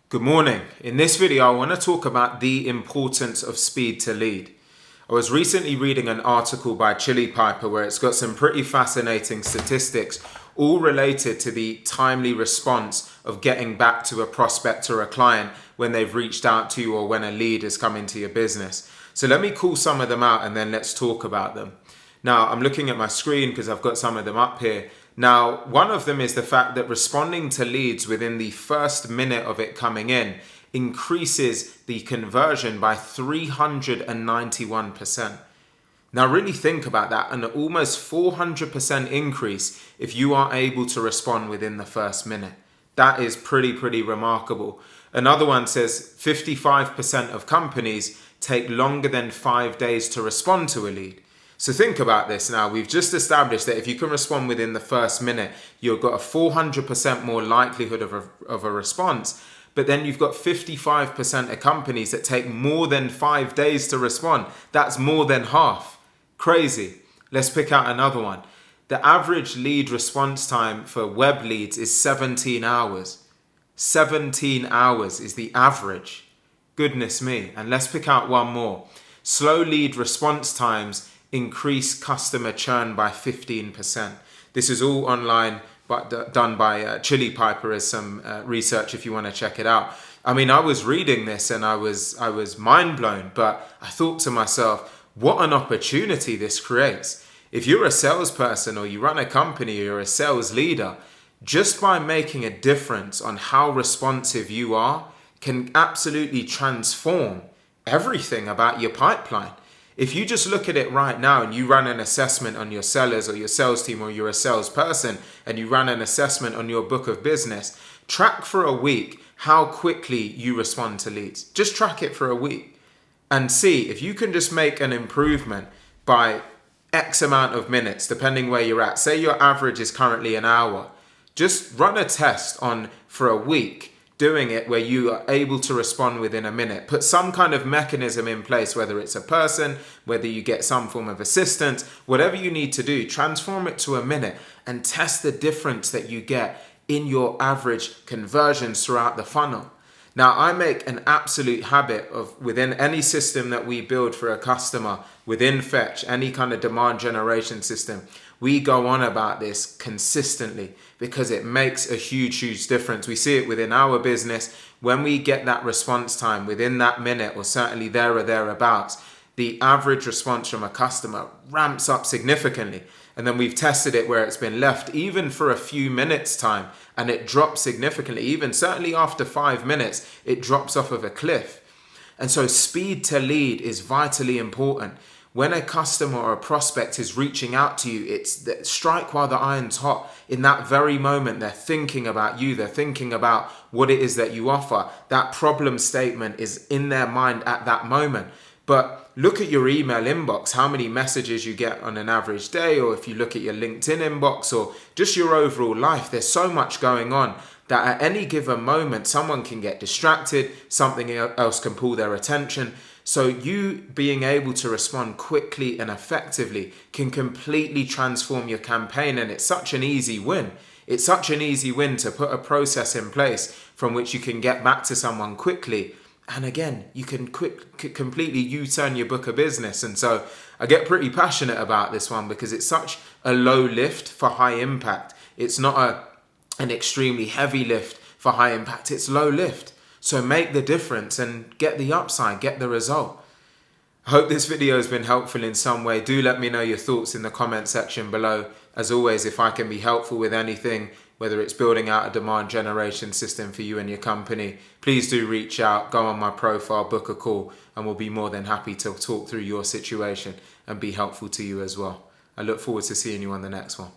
Good morning. In this video, I want to talk about the importance of speed to lead. I was recently reading an article by Chili Piper where it's got some pretty fascinating statistics, all related to the timely response of getting back to a prospect or a client when they've reached out to you or when a lead has come into your business. So let me call some of them out and then let's talk about them. Now, I'm looking at my screen because I've got some of them up here. Now, one of them is the fact that responding to leads within the first minute of it coming in increases the conversion by 391%. Now, really think about that, an almost 400% increase if you are able to respond within the first minute. That is pretty remarkable. Another one says 55% of companies take longer than 5 days to respond to a lead. So think about this now. We've just established that if you can respond within the first minute, you've got a 400% more likelihood of a response. But then you've got 55% of companies that take more than 5 days to respond. That's more than half. Crazy. Let's pick out another one. The average lead response time for web leads is 17 hours. 17 hours is the average. Goodness me. And let's pick out one more. Slow lead response times increase customer churn by 15%. This is all online, but done by Chili Piper as some research if you want to check it out. I mean, I was reading this and I was mind blown, but I thought to myself, what an opportunity this creates. If you're a salesperson or you run a company or you're a sales leader, just by making a difference on how responsive you are can absolutely transform everything about your pipeline. If you just look at it right now and you run an assessment on your sellers or your sales team, or you're a salesperson and you run an assessment on your book of business, track for a week how quickly you respond to leads. Just track it for a week and see if you can just make an improvement by X amount of minutes, depending where you're at. Say your average is currently an hour. Just run a test on for a week, doing it where you are able to respond within a minute. Put some kind of mechanism in place, whether it's a person, whether you get some form of assistance, whatever you need to do, transform it to a minute and test the difference that you get in your average conversions throughout the funnel. Now, I make an absolute habit of, within any system that we build for a customer, within Fetch, any kind of demand generation system, we go on about this consistently because it makes a huge difference. We see it within our business. When we get that response time within that minute, or certainly there or thereabouts, the average response from a customer ramps up significantly. And then we've tested it where it's been left even for a few minutes time and it drops significantly. Even certainly after 5 minutes, it drops off of a cliff. And so speed to lead is vitally important. When a customer or a prospect is reaching out to you, it's strike while the iron's hot. In that very moment, they're thinking about you. They're thinking about what it is that you offer. That problem statement is in their mind at that moment. But look at your email inbox, how many messages you get on an average day, or if you look at your LinkedIn inbox or just your overall life, there's so much going on that at any given moment, someone can get distracted, something else can pull their attention. So you being able to respond quickly and effectively can completely transform your campaign. And it's such an easy win. It's such an easy win to put a process in place from which you can get back to someone quickly. And again, you can completely U-turn your book of business. And so I get pretty passionate about this one because it's such a low lift for high impact. It's not an extremely heavy lift for high impact. It's low lift. So make the difference and get the upside, get the result. I hope this video has been helpful in some way. Do let me know your thoughts in the comment section below. As always, if I can be helpful with anything, whether it's building out a demand generation system for you and your company, please do reach out, go on my profile, book a call, and we'll be more than happy to talk through your situation and be helpful to you as well. I look forward to seeing you on the next one.